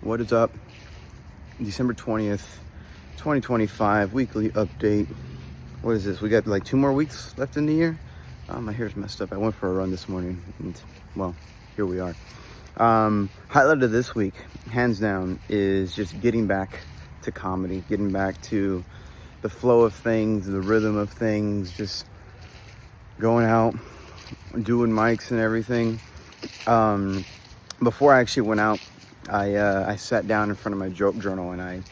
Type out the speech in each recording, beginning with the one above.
What is up? December 20th, 2025, weekly update. What is this? We got like 2 more weeks left in the year. My hair's messed up. I went for a run this morning and, well, here we are. Highlight of this week, hands down, is just getting back to comedy, getting back to the flow of things, the rhythm of things, just going out, doing mics and everything. Before I actually went out, I sat down in front of my joke journal and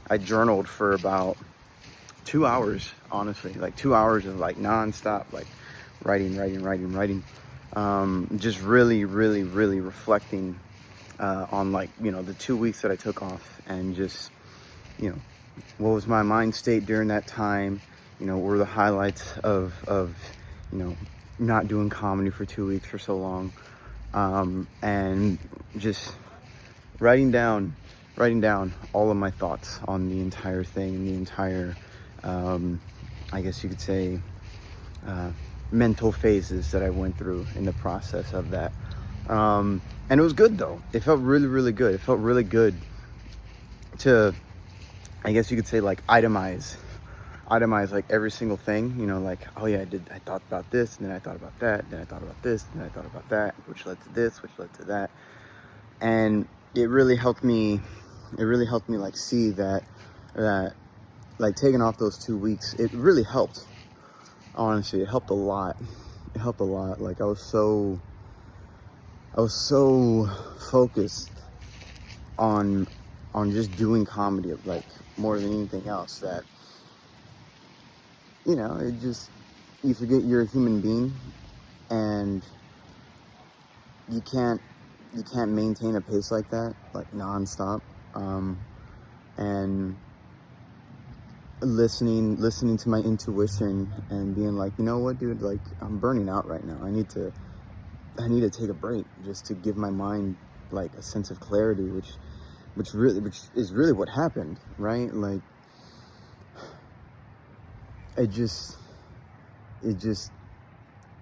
I journaled for about 2 hours, honestly, like 2 hours of like nonstop, like writing. Just really reflecting on, like, you know, the 2 weeks that I took off, and just, you know, what was my mind state during that time? You know, what were the highlights of you know, not doing comedy for 2 weeks for so long, and just writing down all of my thoughts on the entire thing, and the entire, I guess you could say, mental phases that I went through in the process of that. And it was good though. It felt really good. It felt really good to, I guess you could say, like, itemize like every single thing, you know, like, oh yeah, I thought about this, and then I thought about that, then I thought about this, and then I thought about that, which led to this, which led to that. And it really helped me like see that like taking off those 2 weeks, it really helped. Honestly, it helped a lot. Like, I was so focused on just doing comedy, like, more than anything else, that, you know, it just, you forget you're a human being, and you can't maintain a pace like that, like, nonstop. And listening to my intuition and being like, you know what, dude, like, I'm burning out right now. I need to take a break, just to give my mind, like, a sense of clarity, which is really what happened, right? Like, it just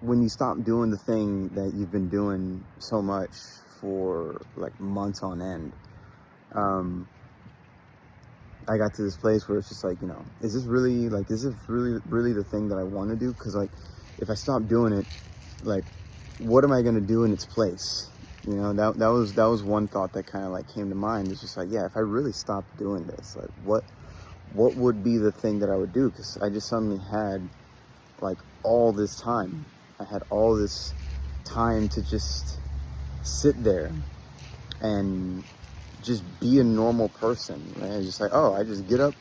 when you stop doing the thing that you've been doing so much for, like, months on end, I got to this place where it's just like, you know, is this really the thing that I want to do? Because, like, if I stop doing it, like, what am I going to do in its place? You know, that was one thought that kind of, like, came to mind. It's just like, yeah, if I really stopped doing this, like, what would be the thing that I would do? Because I just suddenly had, like, all this time. I had all this time to just sit there and just be a normal person, right? It's just like, oh, I just get up,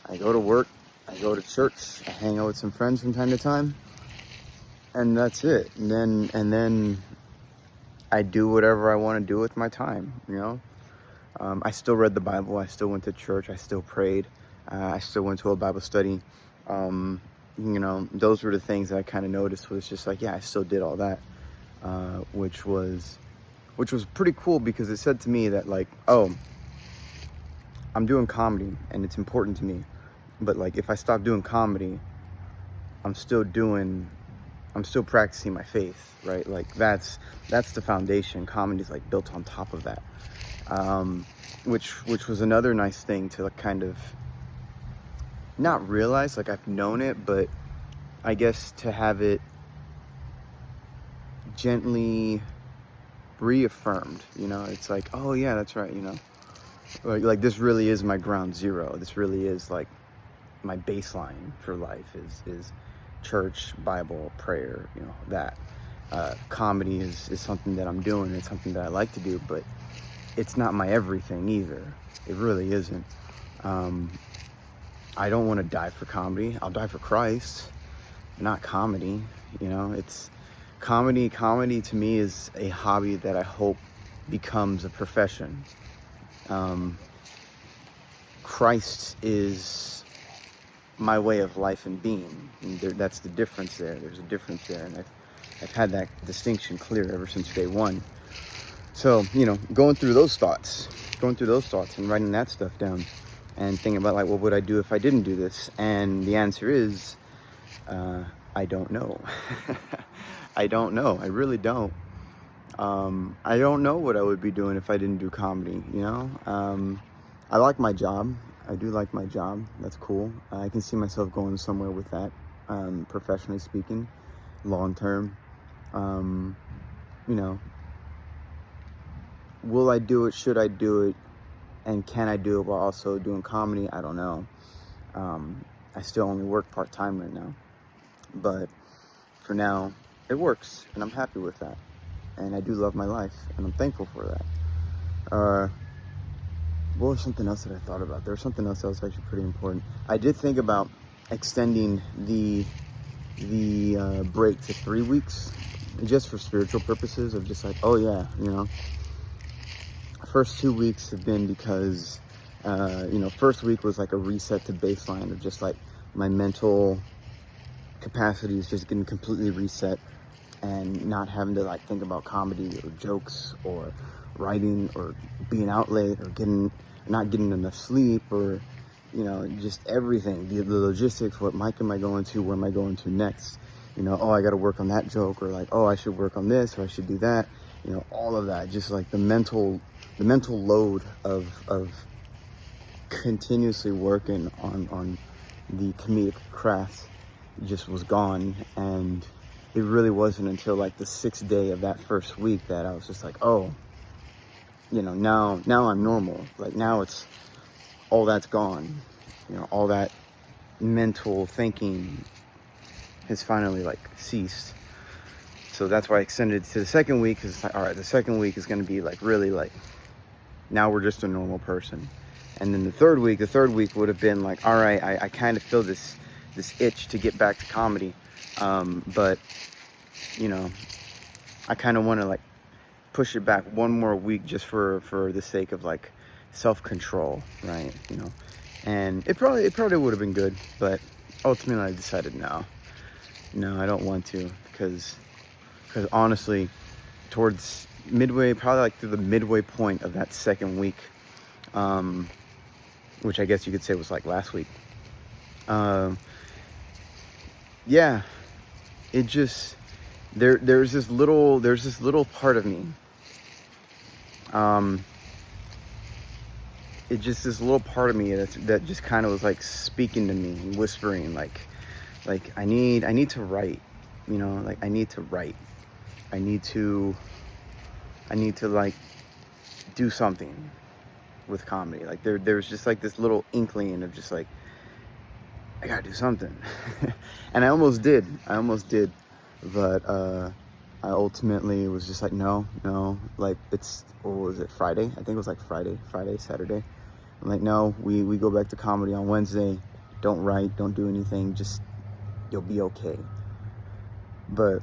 I go to work, I go to church, I hang out with some friends from time to time, and that's it. And then I do whatever I want to do with my time, you know? I still read the Bible, I still went to church, I still prayed, I still went to a Bible study. You know, those were the things that I kind of noticed, was just like, yeah, I still did all that, which was pretty cool, because it said to me that, like, oh, I'm doing comedy and it's important to me, but, like, if I stop doing comedy, I'm still practicing my faith, right? Like, that's the foundation. Comedy is, like, built on top of that, which was another nice thing to, like, kind of not realize. Like, I've known it, but I guess to have it gently reaffirmed, you know, it's like, oh yeah, that's right, you know, like this really is my ground zero. This really is, like, my baseline for life is church, Bible, prayer, you know, that. Comedy is something that I'm doing. It's something that I like to do, but it's not my everything either. It really isn't. I don't want to die for comedy. I'll die for Christ, not comedy. You know, it's comedy to me is a hobby that I hope becomes a profession. Christ is my way of life and being, and that's the difference there. There's a difference there, and I've had that distinction clear ever since day one. So, you know, going through those thoughts and writing that stuff down, and thinking about, like, what would I do if I didn't do this? And the answer is, I don't know. I don't know. I really don't. I don't know what I would be doing if I didn't do comedy, you know? I like my job. I do like my job. That's cool. I can see myself going somewhere with that, professionally speaking, long term. You know, will I do it? Should I do it? And can I do it while also doing comedy? I don't know. I still only work part-time right now. But for now, it works, and I'm happy with that. And I do love my life, and I'm thankful for that. What was something else that I thought about? There was something else that was actually pretty important. I did think about extending the break to 3 weeks, just for spiritual purposes, of just like, oh yeah, you know. First 2 weeks have been because, you know, first week was like a reset to baseline of just like my mental capacity is just getting completely reset, and not having to like think about comedy or jokes or writing or being out late or not getting enough sleep, or, you know, just everything, the logistics. What mic am I going to? Where am I going to next? You know, oh, I got to work on that joke, or like, oh, I should work on this, or I should do that. You know, all of that, just like the mental load of continuously working on the comedic craft just was gone. And it really wasn't until like the 6th day of that first week that I was just like, oh, you know, now I'm normal. Like, now it's all that's gone. You know, all that mental thinking has finally like ceased. So that's why I extended it to the 2nd week, because it's like, all right, the 2nd week is going to be like really like, now we're just a normal person. And then the third week would have been like, all right, I kind of feel this itch to get back to comedy. But, you know, I kind of want to like push it back one more week just for the sake of like self-control, right? You know, and it probably would have been good, but ultimately I decided no, I don't want to, because honestly, towards midway, probably like through the midway point of that 2nd week, which I guess you could say was like last week, yeah, it just, there's this little part of me, this little part of me that just kind of was like speaking to me, whispering like I need to write, you know, like I need to write. I need to like do something with comedy. Like there's just like this little inkling of just like, I gotta do something. And I almost did, but I ultimately was just like, no, like, it's, what was it, Friday? I think it was like Friday, Saturday. I'm like, no, we go back to comedy on Wednesday. Don't write, don't do anything, just, you'll be okay. But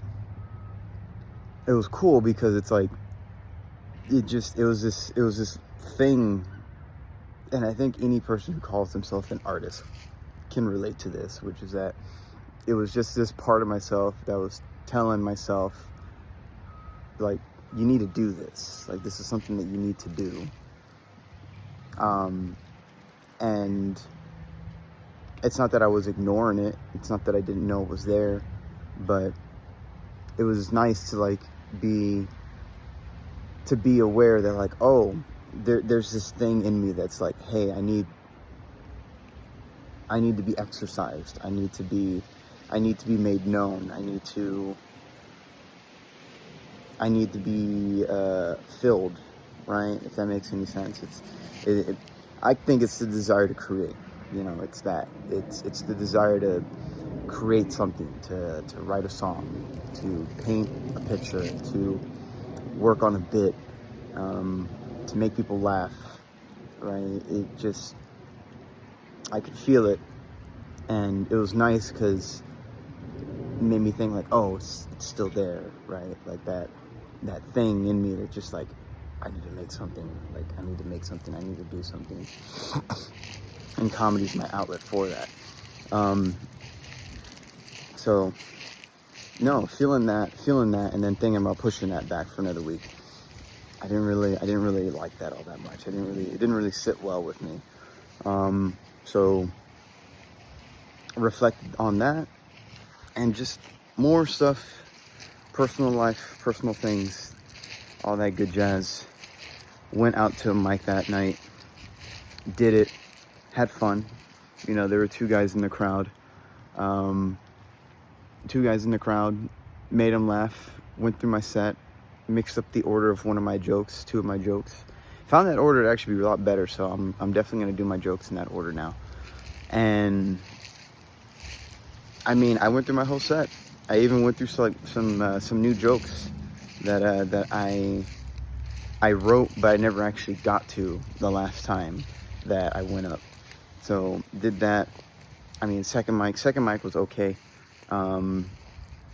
it was cool because it's like, it was this thing, and I think any person who calls themselves an artist can relate to this, which is that it was just this part of myself that was telling myself, like, you need to do this. Like, this is something that you need to do. And it's not that I was ignoring it. It's not that I didn't know it was there, but it was nice to like be aware that like, oh, there's this thing in me that's like, hey, I need to be exercised. I need to be made known. I need to be filled, right? If that makes any sense. I think it's the desire to create. You know, it's that. It's the desire to create something, to write a song, to paint a picture, to work on a bit, to make people laugh, right? I could feel it, and it was nice because it made me think like, oh, it's still there, right? Like that thing in me that just like, I need to make something, I need to do something. And comedy's my outlet for that. So, no, feeling that, and then thinking about pushing that back for another week. I didn't really like that all that much. It didn't really sit well with me. So, reflect on that, and just more stuff, personal life, personal things all that good jazz. Went out to a mic that night, did it, had fun. You know, there were two guys in the crowd. Made them laugh, went through my set, mixed up the order of two of my jokes. Found that order to actually be a lot better, so I'm definitely going to do my jokes in that order now. And I mean, I went through my whole set. I even went through some new jokes that I wrote, but I never actually got to the last time that I went up. So did that. I mean, second mic was okay. From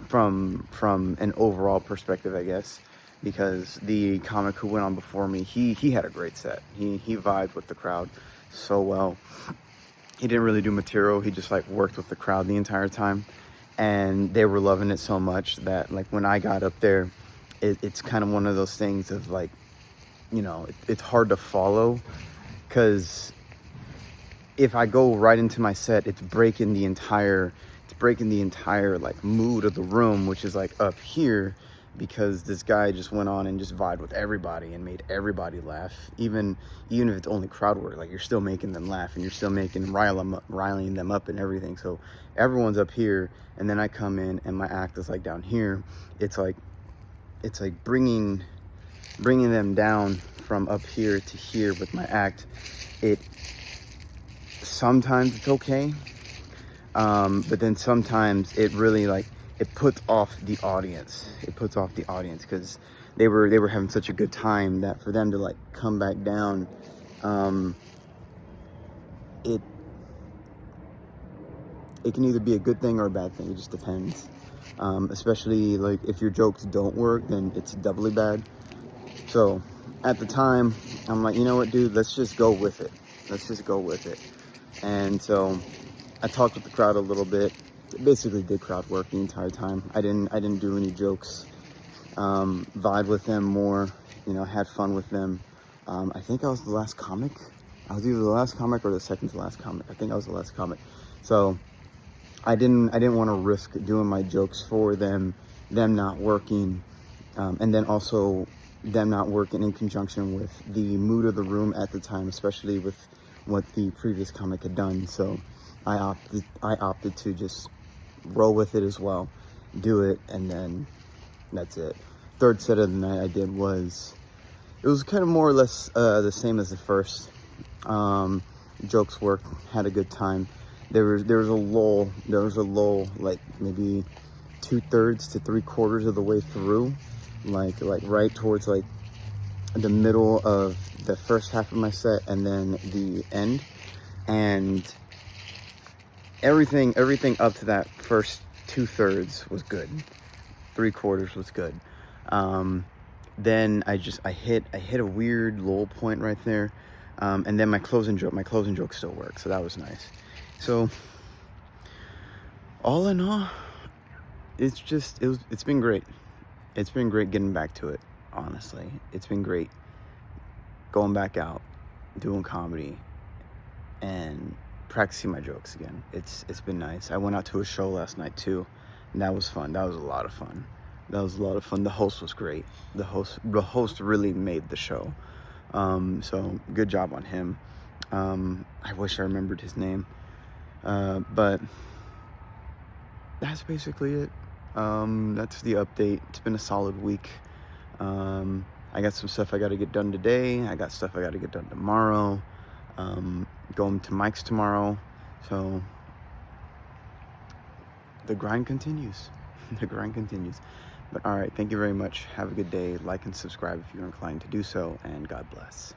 an overall perspective, I guess, because the comic who went on before me, he had a great set. He vibed with the crowd so well. He didn't really do material. He just like worked with the crowd the entire time, and they were loving it so much that like when I got up there, it's kind of one of those things of like, you know, it's hard to follow, because if I go right into my set, it's breaking the entire like mood of the room, which is like up here, because this guy just went on and just vibed with everybody and made everybody laugh. Even if it's only crowd work, like you're still making them laugh and you're still riling them up and everything. So everyone's up here, and then I come in and my act is like down here. It's like bringing them down from up here to here with my act. Sometimes it's okay, but then sometimes it really like it puts off the audience. Because they were having such a good time that for them to like come back down, it can either be a good thing or a bad thing. It just depends. Especially like if your jokes don't work, then it's doubly bad. So at the time, I'm like, you know what, dude, let's just go with it. And so I talked with the crowd a little bit. Basically did crowd work the entire time. I didn't do any jokes. Vibe with them more, you know, had fun with them. I think I was the last comic. I was either the last comic or the second to last comic. I think I was the last comic. So I didn't want to risk doing my jokes for them not working, and then also them not working in conjunction with the mood of the room at the time, especially with what the previous comic had done. So I opted to just roll with it as well, do it, and then that's it. Third set of the night I did was kind of more or less the same as the first. Jokes worked, had a good time. There was a lull like maybe 2/3 to 3/4 of the way through, like right towards like the middle of the first half of my set and then the end, and everything up to that first 2/3 was good. 3/4 was good. Then I hit a weird lull point right there, and then my closing joke still worked, so that was nice. So all in all, it's been great. It's been great getting back to it, honestly. It's been great going back out, doing comedy, and practicing my jokes again. It's been nice. I went out to a show last night too, and that was fun. That was a lot of fun. The host was great. The host really made the show. So good job on him. I wish I remembered his name. But that's basically it. That's the update. It's been a solid week. I got some stuff I got to get done today. I got stuff I got to get done tomorrow. Going to Mike's tomorrow. So the grind continues. But all right, thank you very much. Have a good day. Like and subscribe if you're inclined to do so, and God bless.